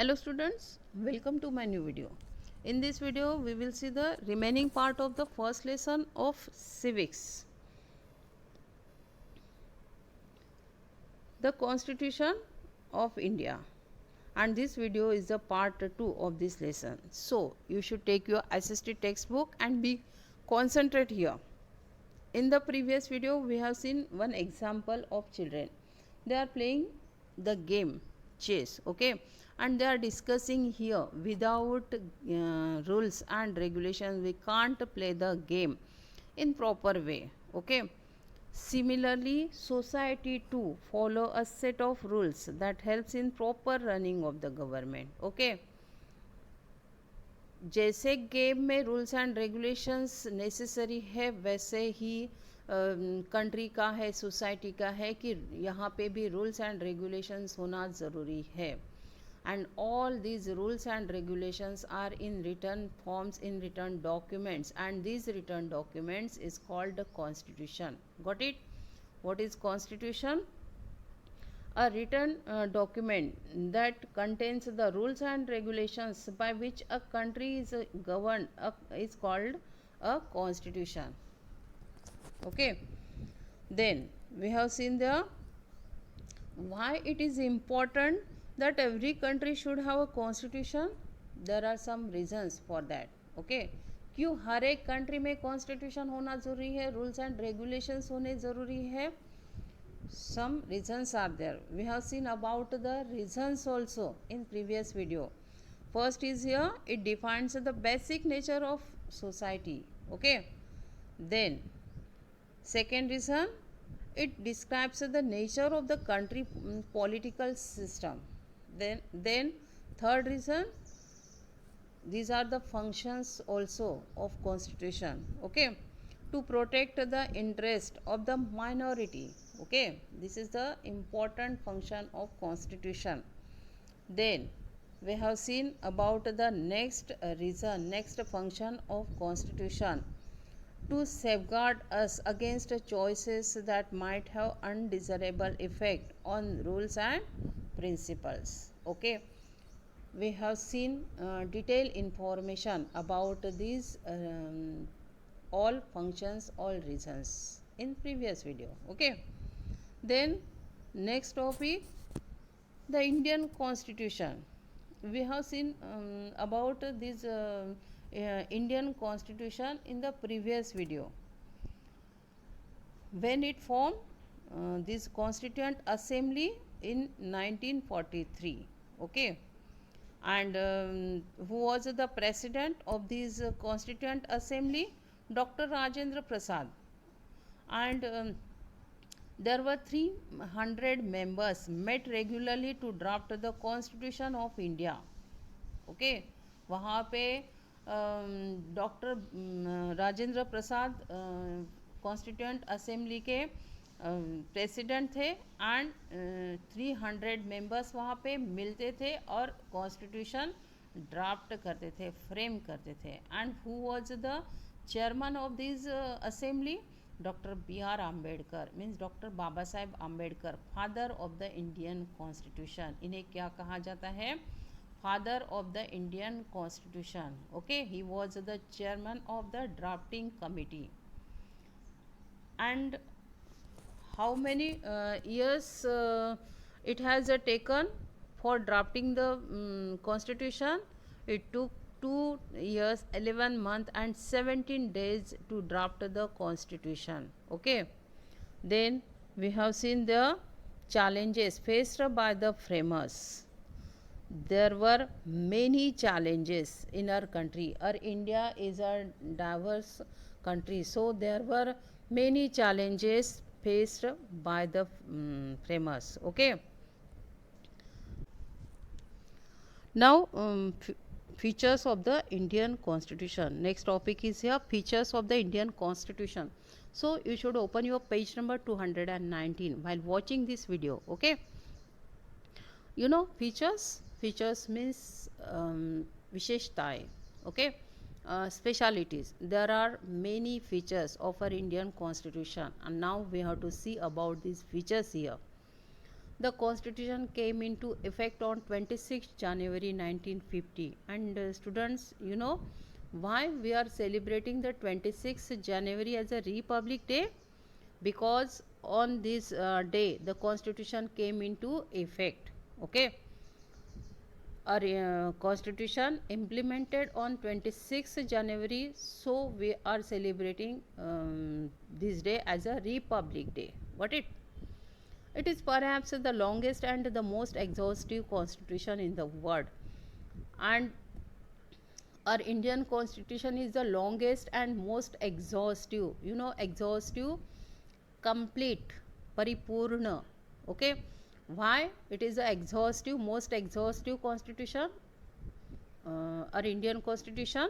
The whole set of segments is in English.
Hello students, welcome to my new video. In this video we will see the remaining part of the first lesson of civics. The Constitution of India, and this video is the part 2 of this lesson. So you should take your assisted textbook and be concentrate here. In the previous video we have seen one example of children. They are playing the game chess, okay, and they are discussing here without rules and regulations we can't play the game in proper way, okay. Similarly, society too follow a set of rules that helps in proper running of the government, okay. जैसे game में rules and regulations necessary है वैसे ही country का है, society का है कि यहाँ पे भी रूल्स एंड रेगुलेशंस होना ज़रूरी है. And all these rules and regulations are in written forms in written documents and these written documents is called constitution. Got it? What is constitution? A written document that contains the rules and regulations by which a country is governed is called a constitution, okay. Then we have seen the why it is important that every country should have a constitution. There are some reasons for that, okay. क्यों हर एक country में constitution होना ज़रूरी है, rules and regulations होने ज़रूरी है? Some reasons are there. We have seen about the reasons also in previous video. First is here, it defines the basic nature of society, okay. Then second reason, it describes the nature of the country political system. Then third reason, these are the functions also of constitution, okay, to protect the interest of the minority, okay. This is the important function of constitution. Then we have seen about the next reason, next function of constitution, to safeguard us against choices that might have undesirable effect on rules and principles, okay. We have seen detailed information about these all functions, all reasons in previous video, okay. Then next topic, the Indian Constitution. We have seen about this Indian Constitution in the previous video. When it formed, this Constituent Assembly in 1943, okay. And who was the president of this Constituent Assembly? Dr. Rajendra Prasad. And there were 300 members met regularly to draft the Constitution of India, okay. वहाँ पे doctor Rajendra Prasad constituent assembly के president थे and 300 members वहाँ पे मिलते थे और constitution draft करते थे, फ्रेम करते थे. And who was the chairman of this assembly? Doctor B.R. Ambedkar, means doctor Baba Saheb Ambedkar, father of the Indian constitution. इन्हें क्या कहा जाता है? Father of the Indian constitution, okay. He was the chairman of the drafting committee. And how many years it has taken for drafting the constitution? It took 2 years 11 months and 17 days to draft the constitution, okay. Then we have seen the challenges faced by the framers. There were many challenges in our country. Our India is a diverse country, so there were many challenges faced by the framers, okay. Now features of the Indian Constitution. Next topic is here, features of the Indian Constitution. So you should open your page number 219 while watching this video, okay. You know features means visheshtaएं, okay. Specialities. There are many features of our Indian Constitution and now we have to see about these features here. The constitution came into effect on 26 January 1950. And students, you know why we are celebrating the 26th January as a Republic Day? Because on this day the constitution came into effect. Okay, our constitution implemented on 26th January, so we are celebrating this day as a Republic Day. What it is perhaps the longest and the most exhaustive constitution in the world. And our Indian constitution is the longest and most exhaustive. You know, exhaustive, complete, paripurna. Okay, why it is the exhaustive, most exhaustive constitution, our Indian constitution?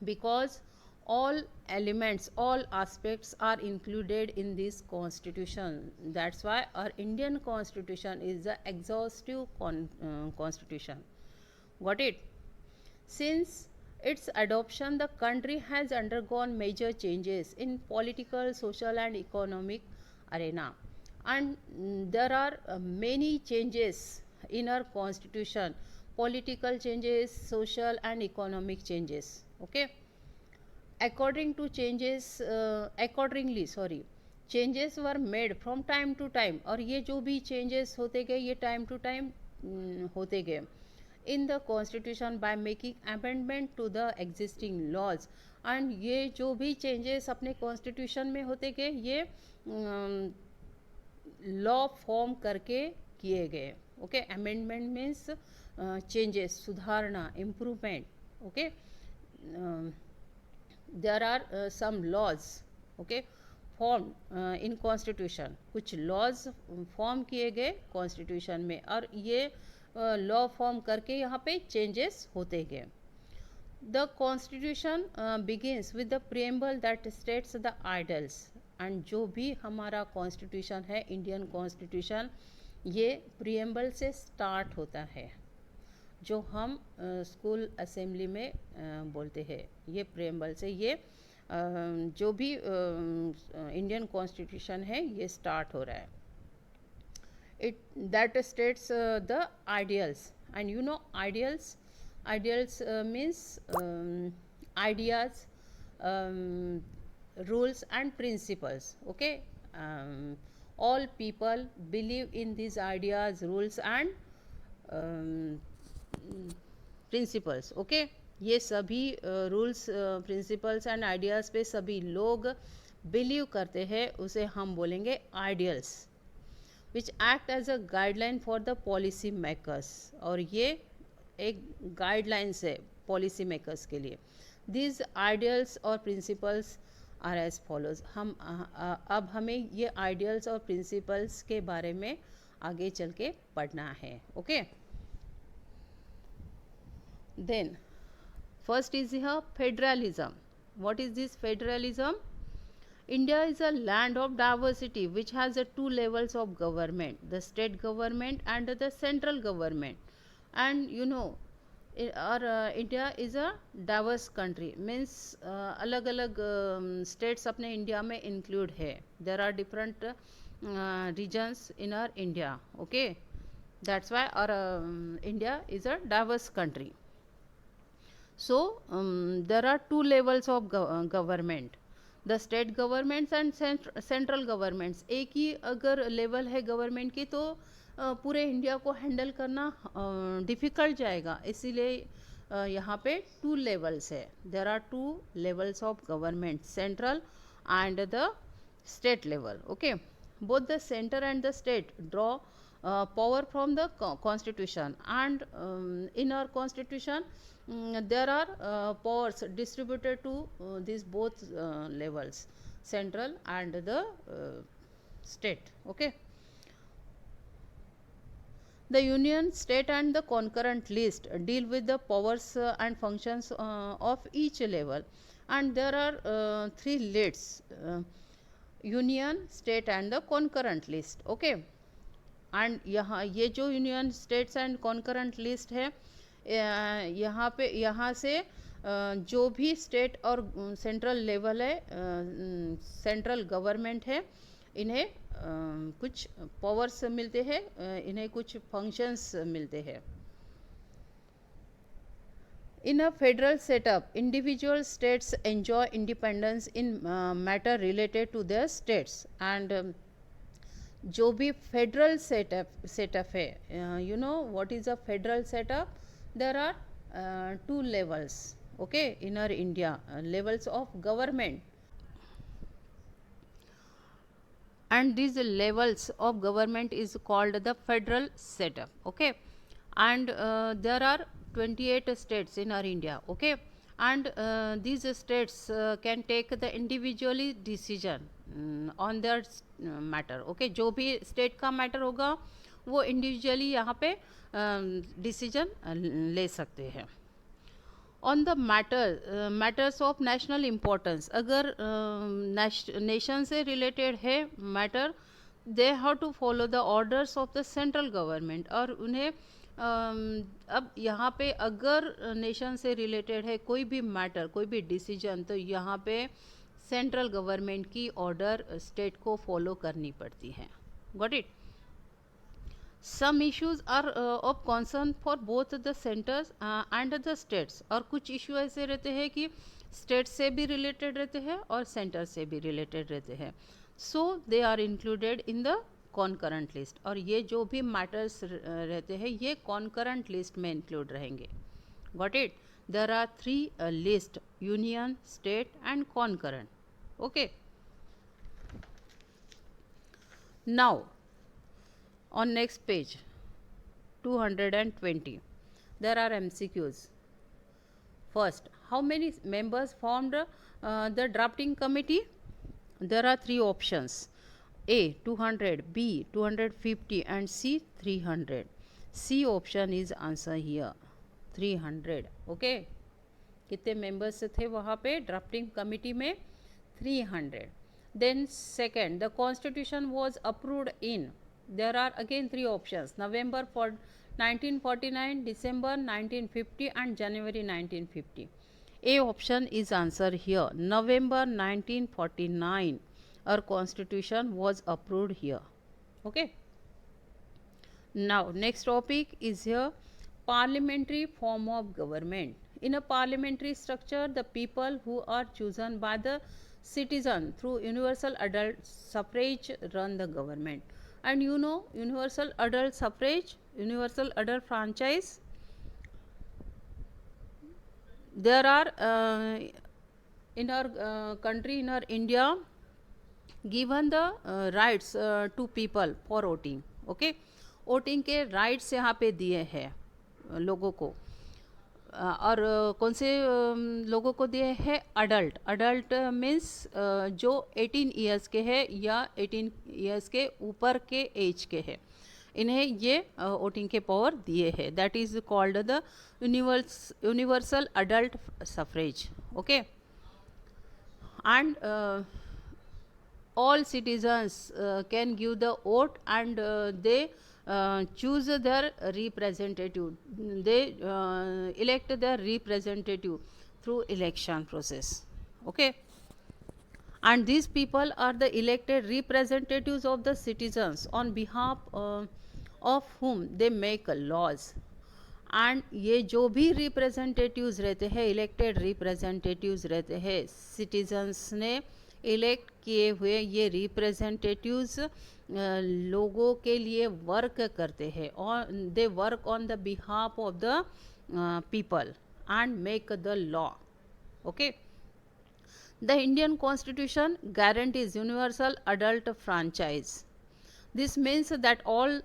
Because all elements, all aspects are included in this constitution. That's why our Indian constitution is the exhaustive constitution. Got it? Since its adoption, the country has undergone major changes in political, social and economic arena. And there are many changes in our constitution, political changes, social and economic changes. Okay, accordingly changes were made from time to time. और ये जो भी changes होते गए, ये time to time होते गए in the constitution by making amendment to the existing laws. and ये जो भी changes अपने constitution में होते गए, ये लॉ फॉर्म करके किए गए. ओके, अमेंडमेंट मीन्स चेंजेस, सुधारना, improvement. Okay, there are some laws okay form in constitution. कुछ लॉज फॉर्म किए गए कॉन्स्टिट्यूशन में, और ये लॉ फॉर्म करके यहाँ पे चेंजेस होते गए. The constitution begins with the preamble that states the idols. And जो भी हमारा कॉन्स्टिट्यूशन है, इंडियन कॉन्स्टिट्यूशन, ये प्रिएम्बल से स्टार्ट होता है, जो हम स्कूल असेंबली में बोलते हैं. ये प्रिएम्बल से, ये जो भी इंडियन कॉन्स्टिट्यूशन है, ये स्टार्ट हो रहा है. It that states the ideals. And you know ideals means ideas, rules and principles. Okay, all people believe in these ideas, rules and principles. Okay, ये सभी rules, principles and ideas पे सभी लोग बिलीव करते हैं, उसे हम बोलेंगे ideals, which act as a guideline for the policy makers. और ये एक guidelines है policy makers के लिए. These ideals और principles आर एज फॉलोज. हम अब हमें ये आइडियल्स और प्रिंसिपल्स के बारे में आगे चल के पढ़ना है. Okay, then first is here federalism. What is this federalism? India is a land of diversity which has two levels of government, the state government and the central government. And you know, और India is a diverse country. Means अलग अलग states अपने India में include है. There are different regions in our India. Okay, that's why our India is a diverse country. So there are two levels of government, the state governments and central governments. एक ही अगर level है government की, तो पूरे India को handle करना difficult जाएगा. इसीलिए यहाँ पे टू लेवल्स है. There are two levels of government, central and the state level. Okay, both the centre and the state draw power from the constitution. And in our constitution there are powers distributed to these both levels, central and the state. Okay, the union, state and the concurrent list deal with the powers and functions of each level. And there are three lists, union, state and the concurrent list. Okay, and यहाँ ये जो union, states and concurrent list है, यहाँ पे, यहाँ से जो भी स्टेट और सेंट्रल लेवल है, सेंट्रल गवर्नमेंट है, इन्हें कुछ पावर्स मिलते हैं, इन्हें कुछ फंक्शंस मिलते हैं. In a federal setup, individual states enjoy independence in matter related to their states. And जो भी फेडरल सेटअप है, you know what is a federal setup? There are two levels, okay, in our India, levels of government. And these levels of government is called the federal setup, okay. And there are 28 states in our India, okay. And these states can take the individually decision on their matter, okay. जो भी state का matter होगा वो individually यहाँ पे decision ले सकते हैं. On the matters of national importance, अगर nation से related है matter, they have to follow the orders of the central government. और उन्हें अब यहाँ पे अगर नेशन से रिलेटेड है कोई भी मैटर, कोई भी डिसीजन, तो यहाँ पे सेंट्रल गवर्नमेंट की ऑर्डर स्टेट को फॉलो करनी पड़ती है. Got it? Some issues are of concern for both the centres and the states. और कुछ इशू ऐसे रहते हैं कि स्टेट से भी रिलेटेड रहते हैं और सेंटर से भी रिलेटेड रहते हैं. So they are included in the concurrent list. और ये जो भी मैटर्स रहते हैं ये कॉन्करेंट लिस्ट में इंक्लूड रहेंगे. Got it? There are 3 list: union, state and concurrent, okay. Now on next page 220 there are MCQs. First, how many members formed the drafting committee? There are 3 options: A 200, B 250 and C 300. C option is answer here, 300, okay. कितने members थे वहाँ पे drafting committee में? 300. Then second, the constitution was approved in, there are again 3 options: November 1949, December 1950 and January 1950. A option is answer here, November 1949. Our constitution was approved here, okay. Now next topic is here, parliamentary form of government. In a parliamentary structure, the people who are chosen by the citizen through universal adult suffrage run the government. And you know universal adult suffrage, universal adult franchise, there are in our country, in our India, given the rights to people for voting, okay. Voting के rights यहाँ पे दिए हैं लोगों को. और कौन से लोगों को दिए हैं? अडल्ट मीन्स जो 18 इयर्स के हैं या 18 इयर्स के ऊपर के एज के हैं, इन्हें ये वोटिंग के पावर दिए हैं. That is called the universal adult suffrage, okay. And all citizens can give the vote and they choose their representative. They elect their representative through election process, okay. And these people are the elected representatives of the citizens on behalf of whom they make laws. And ये जो भी representatives रहते हैं, elected representatives रहते हैं, citizens ने elect किए हुए ये representatives लोगों के लिए वर्क करते हैं. और they work on the behalf of the people and make the law, okay. The Indian constitution guarantees universal adult franchise. This means that all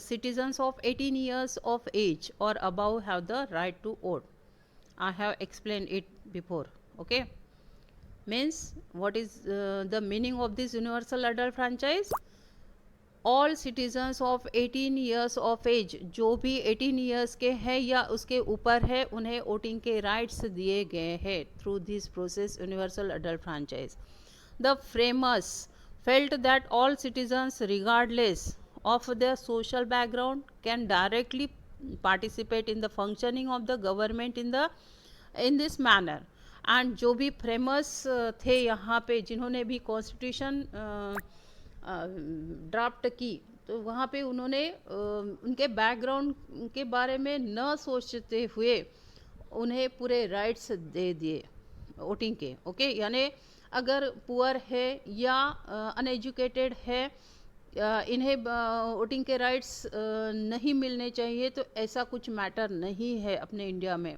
citizens of 18 years of age or above have the right to vote. I have explained it before, okay. Means what is the meaning of this universal adult franchise? All citizens of 18 years of age, जो भी 18 years के हैं या उसके ऊपर है, उन्हें voting के राइट्स दिए गए हैं through this process universal adult franchise. The framers felt that all citizens regardless of their social background can directly participate in the functioning of the government in this manner. And जो भी framers थे यहाँ पे, जिन्होंने भी constitution draft की, तो वहाँ पे उन्होंने उनके बैकग्राउंड के बारे में न सोचते हुए उन्हें पूरे राइट्स दे दिए वोटिंग के। ओके, यानी अगर पुअर है या अनएजुकेटेड है, इन्हें वोटिंग के राइट्स नहीं मिलने चाहिए, तो ऐसा कुछ मैटर नहीं है अपने इंडिया में।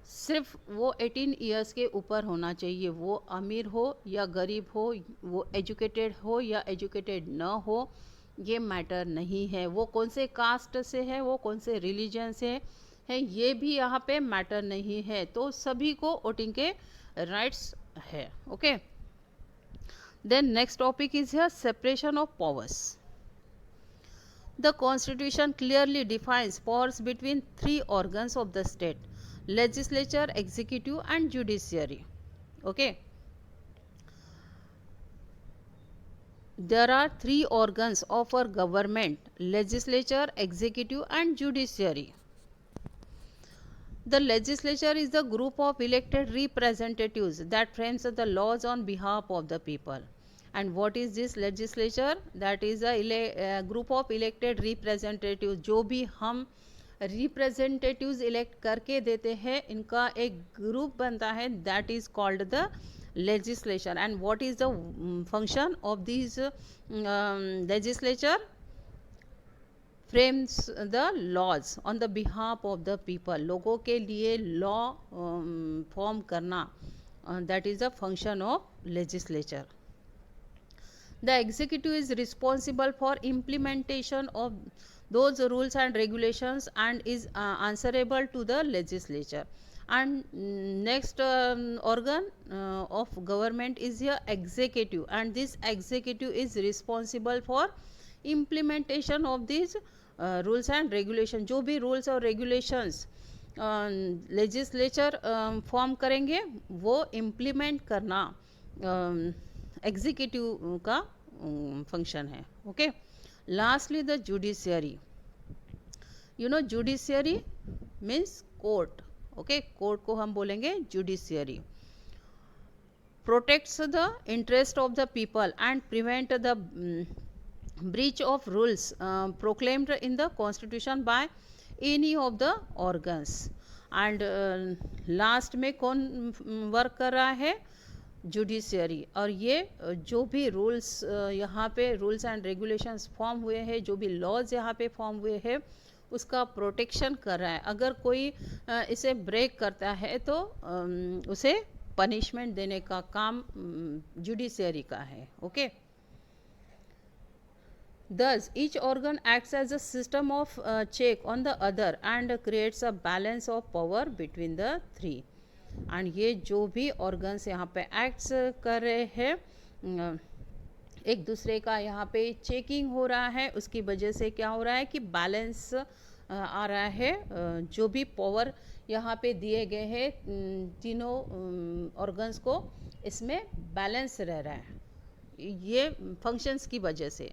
सिर्फ वो 18 इयर्स के ऊपर होना चाहिए, वो अमीर हो या गरीब हो, वो एजुकेटेड हो या एजुकेटेड न हो, ये मैटर नहीं है। वो कौन से कास्ट से है, वो कौन से रिलीजन से है, ये भी यहाँ पे मैटर नहीं है। तो सभी को वोटिंग के राइट्स है। Okay, then next topic is here separation of powers. The Constitution clearly defines powers between three organs of the state: legislature, executive and judiciary. Okay, there are three organs of our government: legislature, executive and judiciary. The legislature is the group of elected representatives that frames the laws on behalf of the people. And what is this legislature? That is a group of elected representatives. जो भी हम representatives elect करके देते हैं, इनका एक group बनता है, that is called the legislature. And what is the function of these legislature? Frames the laws on the behalf of the people. लोगों के लिए लॉ फॉर्म करना, that is the function of legislature. The executive is responsible for implementation of those rules and regulations and is answerable to the legislature. And next organ of government is your executive, and this executive is responsible for implementation of these rules and regulation. जो भी rules और regulations legislature form करेंगे, वो implement करना executive का function है। Okay, lastly the judiciary. You know judiciary means court. Okay, court को हम बोलेंगे judiciary. Protects the interest of the people and prevent the breach of rules proclaimed in the constitution by any of the organs. and last में कौन work कर रहा है? Judiciary. और ये जो भी रूल्स यहाँ पे रूल्स एंड रेगुलेशंस फॉर्म हुए हैं, जो भी लॉज यहाँ पे फॉर्म हुए हैं, उसका प्रोटेक्शन कर रहा है। अगर कोई इसे ब्रेक करता है तो उसे पनिशमेंट देने का काम जुडिशियरी का है। Okay, Thus, each organ acts as a system of check on the other and creates a balance of power between the three. And ये जो भी organs यहाँ पे acts कर रहे हैं, एक दूसरे का यहाँ पे चेकिंग हो रहा है, उसकी वजह से क्या हो रहा है कि बैलेंस आ रहा है। जो भी पावर यहाँ पे दिए गए हैं तीनों ऑर्गन्स को, इसमें बैलेंस रह रहा है ये फंक्शंस की वजह से।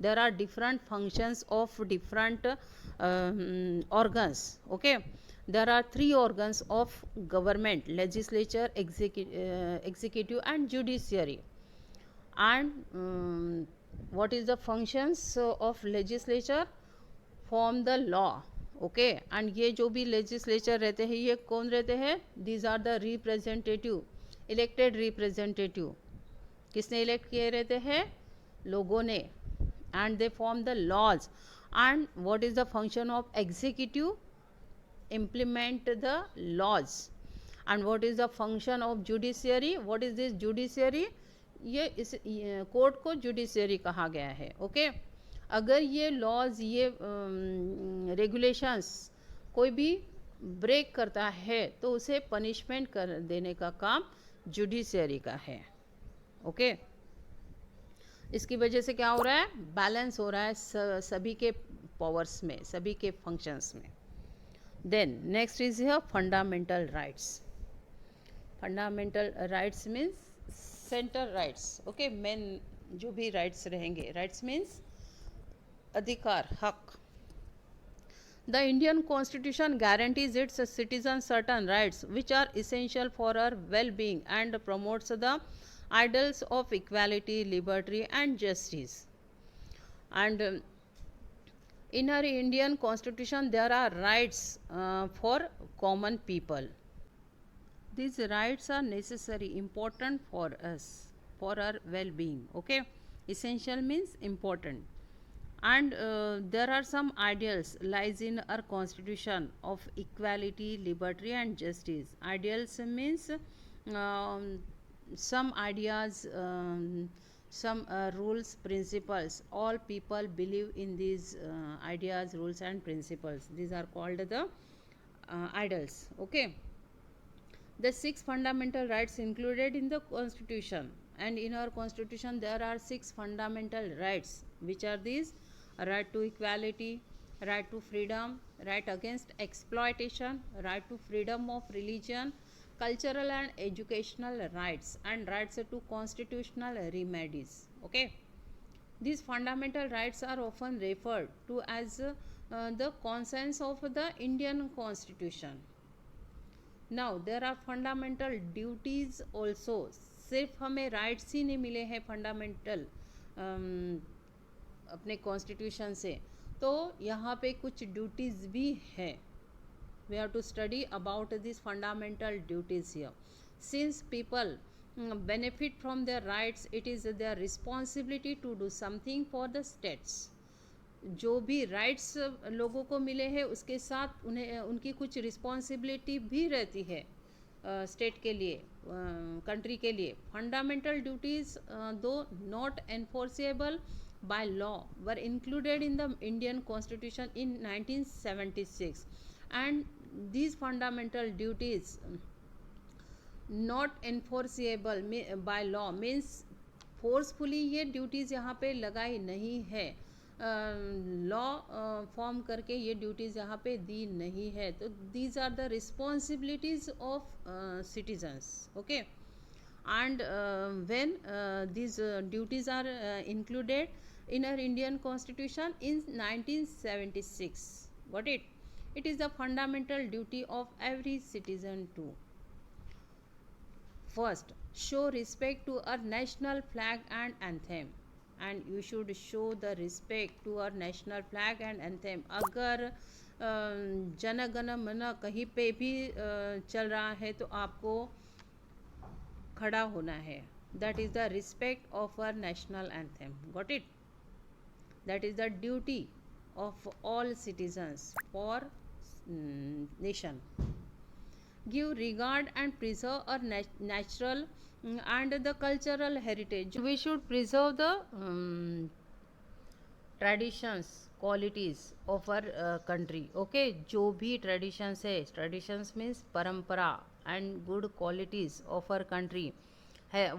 There are different functions of different organs. Okay, there are three organs of government: legislature, executive and judiciary. And what is the functions of legislature? Form the law. Okay, and ये जो भी legislature रहते हैं, ये कौन रहते हैं? These are the representative, elected representative. किसने elect किए रहते हैं? लोगों ने। and they form the laws. And what is the function of executive? Implement the laws. And what is the function of judiciary? What is this judiciary? ये इस court को judiciary कहा गया है। ओके, अगर ये लॉज, ये रेगुलेशंस कोई भी ब्रेक करता है तो उसे पनिशमेंट कर देने का काम जुडिशियरी का है। ओके, इसकी वजह से क्या हो रहा है? बैलेंस हो रहा है सभी के पावर्स में, सभी के फंक्शंस में। Then next is here fundamental rights. Fundamental rights means centre rights. Okay, main जो भी राइट्स रहेंगे, राइट्स मीन्स अधिकार, हक। The Indian constitution guarantees its citizens certain rights which are essential for our well-being and promotes the ideals of equality, liberty and justice. And in our Indian constitution there are rights for common people. These rights are necessary, important for us, for our well-being. Okay, essential means important. And there are some ideals lies in our constitution of equality, liberty and justice. Ideals means um, some ideas, some rules, principles. All people believe in these ideas, rules and principles. These are called the ideals. Okay, the six fundamental rights included in the constitution, and in our constitution there are six fundamental rights, which are these: right to equality, right to freedom, right against exploitation, right to freedom of religion, cultural and educational rights, and rights to constitutional remedies. Okay, these fundamental rights are often referred to as the conscience of the Indian constitution. Now there are fundamental duties also. सिर्फ हमें rights ही नहीं मिले हैं fundamental अपने constitution से, तो यहाँ पे कुछ ड्यूटीज़ भी है. We have to study about this fundamental duties here. Since people benefit from their rights, it is their responsibility to do something for the states. जो भी राइट्स लोगों को मिले हैं उसके साथ उन्हें उनकी कुछ रिस्पॉन्सिबिलिटी भी रहती है स्टेट के लिए, कंट्री के लिए. फंडामेंटल ड्यूटीज़ दो not enforceable by law were included in the Indian constitution in 1976. And these fundamental duties not enforceable by law means forcefully ये ड्यूटीज़ यहाँ पे लगाई नहीं है, लॉ फॉर्म करके ये ड्यूटीज़ यहाँ पे दी नहीं है. तो these are the responsibilities of citizens. Okay, and when these duties are included in our Indian constitution in 1976. Got it? It is the fundamental duty of every citizen to: first, show respect to our national flag and anthem. And you should show the respect to our national flag and anthem. अगर जन गण मन कहीं पे भी चल रहा है तो आपको खड़ा होना है. That is the respect of our national anthem. Got it? That is the duty of all citizens for nation. Give regard and preserve our natural and the cultural heritage. We should preserve the traditions, qualities of our country. Okay, जो भी traditions है, traditions means परंपरा and good qualities of our country.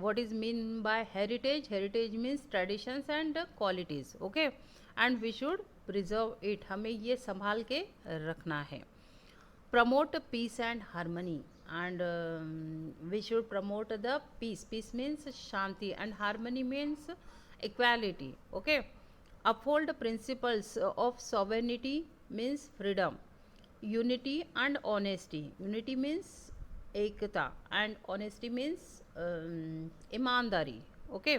What is mean by heritage? Heritage means traditions and qualities. Okay, and we should preserve it. हमें ये संभाल के रखना है. Promote peace and harmony, and we should promote the peace. Peace means shanti and harmony means equality. Okay, uphold principles of sovereignty means freedom, unity and honesty. Unity means एकता and honesty means ईमानदारी. Okay,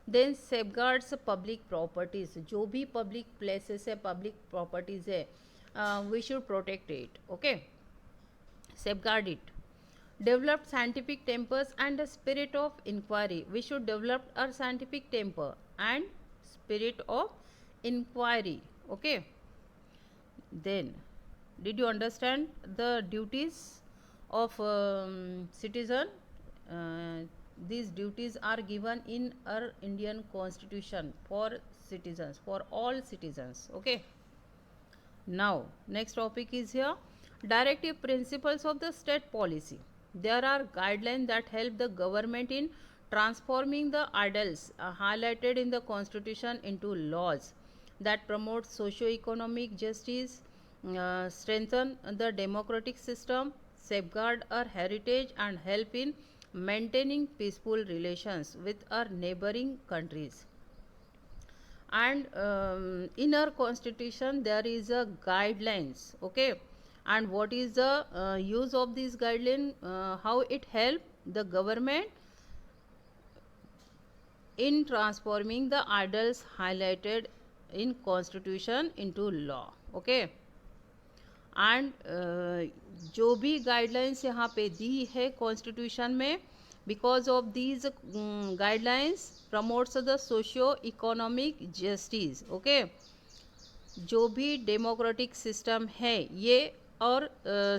then safeguards public properties. जो भी public places है, public properties है, we should protect it. Okay, safeguard it. Develop scientific tempers and spirit of inquiry. We should develop our scientific temper and spirit of inquiry. Okay, then did you understand the duties of citizen? These duties are given in our Indian constitution for citizens, for all citizens. Okay, now next topic is here: directive principles of the state policy. There are guidelines that help the government in transforming the ideals highlighted in the constitution into laws that promote socio-economic justice, strengthen the democratic system, safeguard our heritage and help in maintaining peaceful relations with our neighboring countries. And in our constitution there is a guidelines. Okay, and what is the use of these guidelines, how it help the government in transforming the ideals highlighted in constitution into law. Okay. And जो भी guidelines यहाँ पे दी है constitution में, because of these guidelines promotes the socio economic justice. Okay. जो भी democratic system है ये और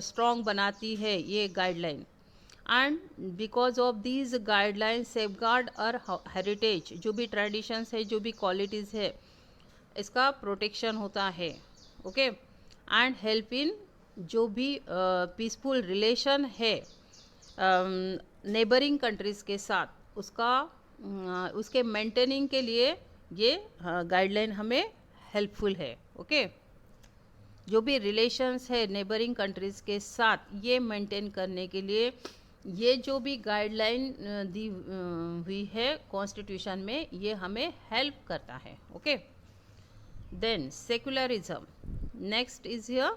स्ट्रॉन्ग बनाती है ये guideline. And because of these guidelines safeguard और हेरिटेज, जो भी ट्रेडिशंस है, जो भी क्वालिटीज़ है, इसका प्रोटेक्शन होता है. ओके. एंड हेल्प इन जो भी पीसफुल रिलेशन है नेबरिंग कंट्रीज़ के साथ, उसके मेंटेनिंग के लिए ये गाइडलाइन हमें हेल्पफुल है. ओके. जो भी रिलेशंस है नेबरिंग कंट्रीज़ के साथ ये मेंटेन करने के लिए ये जो भी गाइडलाइन दी हुई है कॉन्स्टिट्यूशन में, ये हमें हेल्प करता है. Okay. Then secularism. Next is here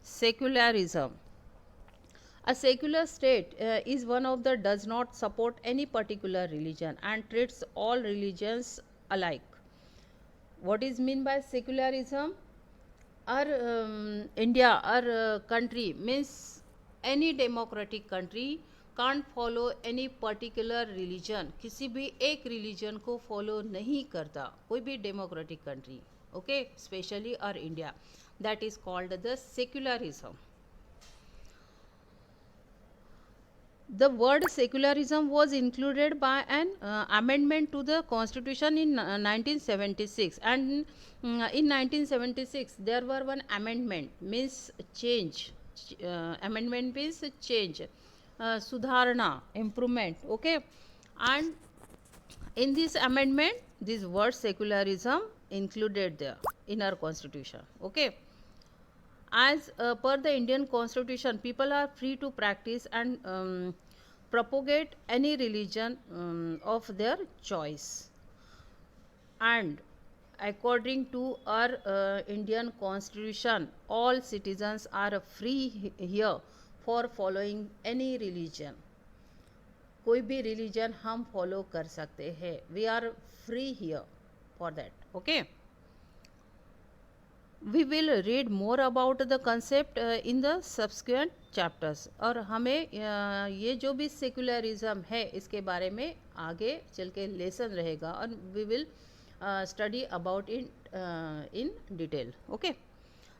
secularism. A secular state is one of the does not support any particular religion and treats all religions alike. What is mean by secularism? Our India, our country means any democratic country can't follow any particular religion. किसी भी एक religion को follow नहीं करता कोई भी democratic country. Okay, especially our India. That is called the secularism. The word secularism was included by an amendment to the constitution in 1976, and in 1976 there were one amendment means change. Amendment means change, sudharna, improvement. Okay. And in this amendment this word secularism included there in our constitution. Okay. As per the Indian constitution, people are free to practice and propagate any religion of their choice. And according to our Indian constitution, all citizens are free here for following any religion. कोई भी religion हम follow कर सकते हैं. We are free here for that. Okay. We will read more about the concept in the subsequent chapters. और हमें ये जो भी सेकुलरिज्म है इसके बारे में आगे चल के लेसन रहेगा और we will study about it in detail. Okay.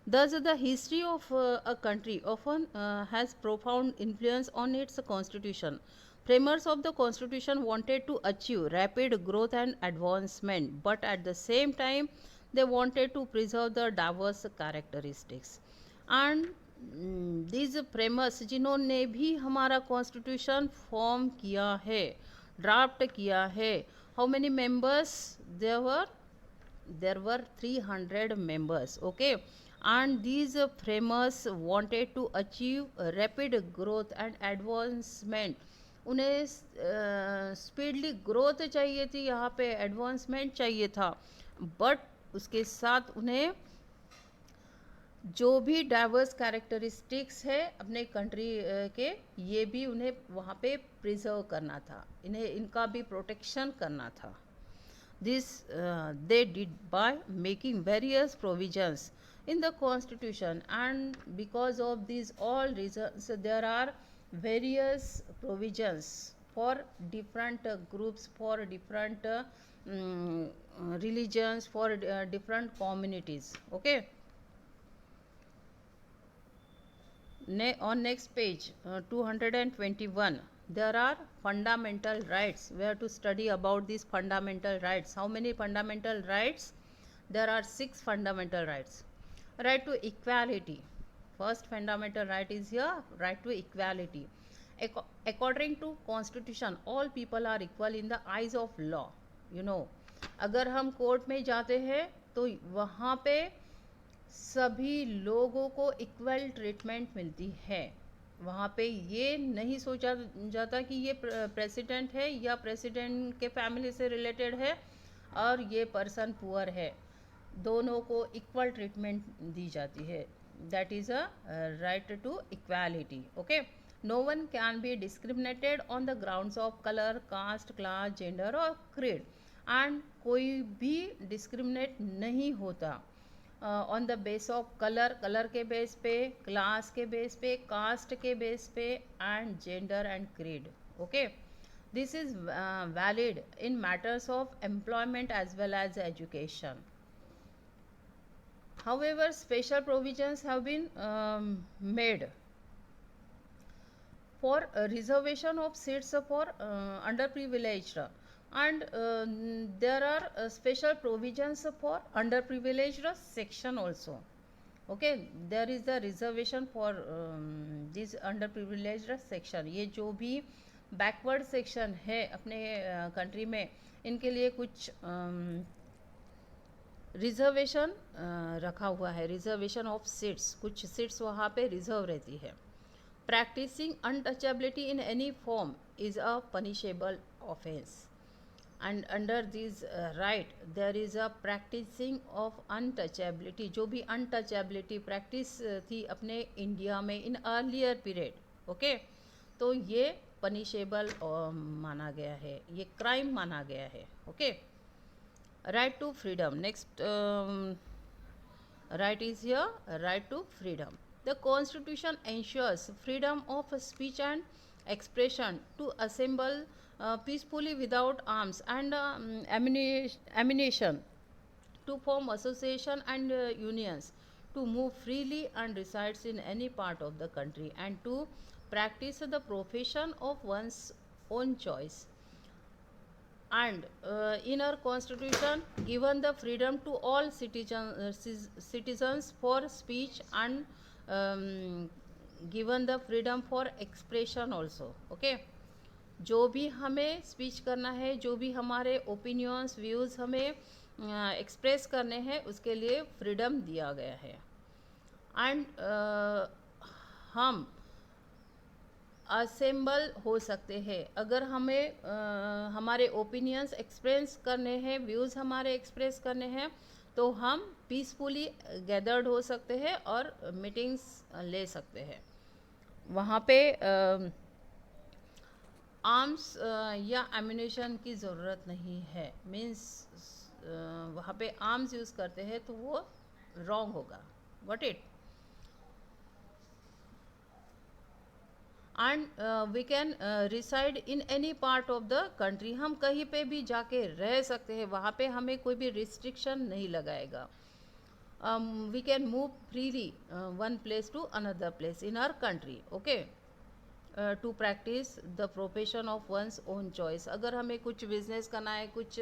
Thus the history of a country often has profound influence on its constitution. Framers of the constitution wanted to achieve rapid growth and advancement, but at the same time they wanted to preserve the diverse characteristics. And these framers जिन्होंने भी हमारा constitution form किया है, draft किया है, how many members there were? There were 300 members. Okay. And these framers wanted to achieve rapid growth and advancement. उन्हें speedly growth चाहिए थी, यहाँ पे एडवांसमेंट चाहिए था, बट उसके साथ उन्हें जो भी डाइवर्स कैरेक्टरिस्टिक्स है अपने कंट्री के, ये भी उन्हें वहाँ पे प्रिजर्व करना था, इन्हें इनका भी प्रोटेक्शन करना था. This they did by making various provisions in the constitution, and because of these all reasons there are various provisions for different groups, for different religions, for different communities. Okay. On next page 221 there are fundamental rights. We have to study about these fundamental rights. How many fundamental rights? There are 6 fundamental rights. Right to equality. First fundamental right is here, right to equality. According to constitution all people are equal in the eyes of law. You know, अगर हम court में जाते हैं तो वहाँ पे सभी लोगों को इक्वल ट्रीटमेंट मिलती है. वहाँ पे ये नहीं सोचा जाता कि ये प्रेसिडेंट है या प्रेसिडेंट के फैमिली से रिलेटेड है और ये पर्सन पुअर है. दोनों को इक्वल ट्रीटमेंट दी जाती है. That is a right to equality. Okay. No one can be discriminated on the grounds of colour, caste, class, gender और क्रीड. एंड कोई भी डिस्क्रिमिनेट नहीं होता on the base of colour के बेस पे, क्लास के बेस पे, caste के बेस पे and gender and creed. Okay, this is valid in matters of employment as well as education. However, special provisions have been made for reservation of seats for underprivileged, and there are special provisions for underprivileged section also. Okay, there is the reservation for this underprivileged section. ये जो भी backward section है अपने country में, इनके लिए कुछ reservation रखा हुआ है, रिजर्वेशन ऑफ सीट्स. कुछ सीट्स वहाँ पे रिजर्व रहती है. Practising untouchability in any form is a punishable offence, and under this right there is a practising of untouchability. जो भी अनटचेबिलिटी प्रैक्टिस थी अपने इंडिया में इन अर्लियर पीरियड, ओके, तो ये पनिशेबल माना गया है, ये क्राइम माना गया है. Okay, right to freedom. Next right is here, right to freedom. The constitution ensures freedom of speech and expression to assemble peacefully without arms and ammunition, to form association and unions, to move freely and resides in any part of the country, and to practice the profession of one's own choice. And in our constitution given the freedom to all citizens for speech, and given the freedom for expression also. Okay, जो भी हमें speech करना है, जो भी हमारे opinions views हमें express करने हैं, उसके लिए फ्रीडम दिया गया है. एंड हम असेंबल हो सकते हैं. अगर हमें हमारे ओपिनियंस एक्सप्रेस करने हैं, व्यूज़ हमारे एक्सप्रेस करने हैं, तो हम पीसफुली गैदर्ड हो सकते हैं और मीटिंग्स ले सकते हैं. वहाँ पे आर्म्स या एम्यूनेशन की ज़रूरत नहीं है. मीन्स वहाँ पे आर्म्स यूज़ करते हैं तो वो रॉन्ग होगा. Got it. And we can reside in any part of the country. हम कहीं पे भी जाके रह सकते हैं, वहाँ पे हमें कोई भी रिस्ट्रिक्शन नहीं लगाएगा. We can move freely one place to another place in our country. Okay, to practise the profession of one's own choice. अगर हमें कुछ बिजनेस करना है, कुछ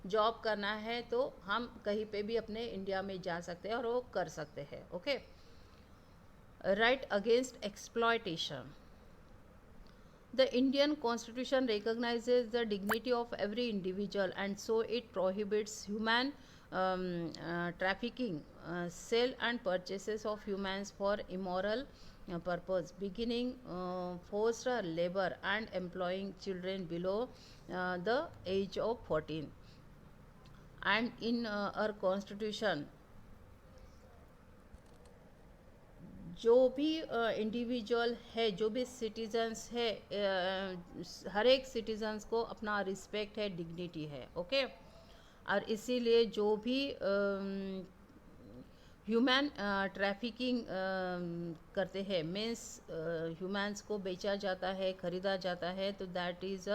जॉब करना है, तो हम कहीं पे भी अपने इंडिया में जा सकते हैं और वो कर सकते हैं. Okay, right against exploitation. The Indian Constitution recognizes the dignity of every individual, and so it prohibits human trafficking, sale and purchases of humans for immoral purpose, beginning forced labor and employing children below the age of 14. And in our Constitution, जो भी individual है, जो भी citizens है, हर एक citizens को अपना respect है, डिग्निटी है. ओके, और इसीलिए जो भी ह्यूमन ट्रैफिकिंग करते हैं, मीन्स ह्यूमन्स को बेचा जाता है, ख़रीदा जाता है, तो that is a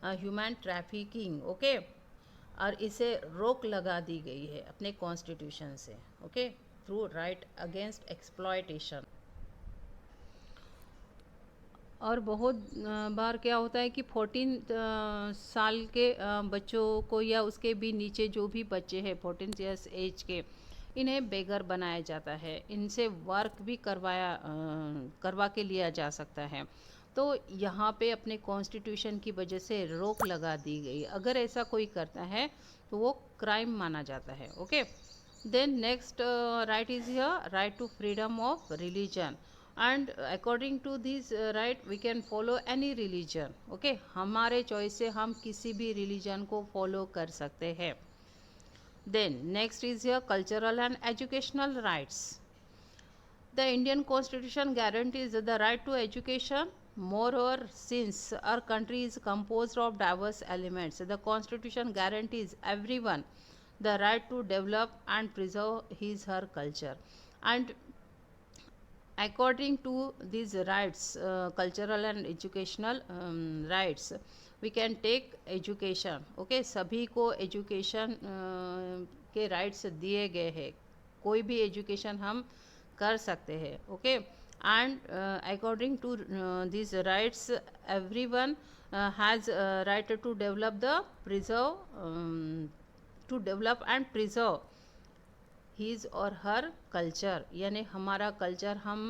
human trafficking. Okay, और इसे रोक लगा दी गई है अपने कॉन्स्टिट्यूशन से. Okay, through right against exploitation. और बहुत बार क्या होता है कि 14 साल के बच्चों को या उसके भी नीचे जो भी बच्चे हैं 14 ईयर्स एज के, इन्हें बेघर बनाया जाता है. इनसे वर्क भी करवा के लिया जा सकता है. तो यहाँ पे अपने कॉन्स्टिट्यूशन की वजह से रोक लगा दी गई. अगर ऐसा कोई करता है तो वो क्राइम माना जाता है. Okay, then next right is here, right to freedom of religion, and according to this right we can follow any religion. okay, हमारे चॉइस से हम किसी भी रिलीजन को फॉलो कर सकते हैं. then next is here cultural and educational rights. The Indian Constitution guarantees the right to education, Moreover, since our country is composed of diverse elements, the Constitution guarantees everyone the right to develop and preserve his her culture. And according to these rights, cultural and educational rights, we can take education. Okay, सभी को education के rights दिए गए हैं, कोई भी education हम कर सकते हैं. Okay, and according to these rights, everyone has right to develop the preserve to develop and preserve his or her culture, यानी हमारा कल्चर हम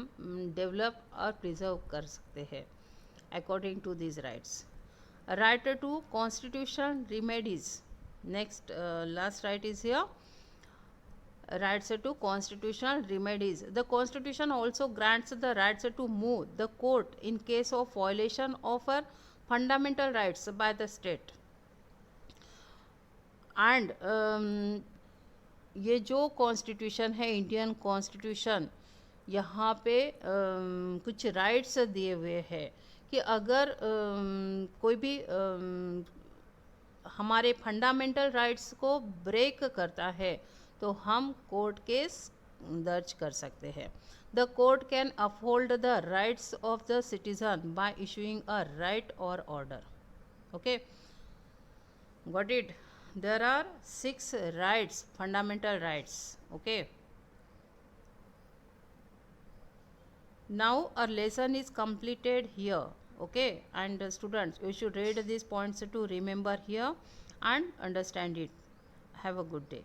डेवलप और प्रिजर्व कर सकते हैं according to this rights. Right to constitution remedies. Next last right is here. Rights to constitutional remedies. The Constitution also grants the rights to move the court in case of violation of our fundamental rights by the state. And ये जो constitution है, Indian constitution, यहाँ पे कुछ rights दिए हुए हैं कि अगर कोई भी हमारे फंडामेंटल राइट्स को ब्रेक करता है तो हम कोर्ट केस दर्ज कर सकते हैं. The court can uphold the rights of the citizen by issuing a right or order. Okay, got it. There are 6 rights, fundamental rights. Okay, now our lesson is completed here. Okay, and students, you should read these points to remember here and understand it. Have a good day.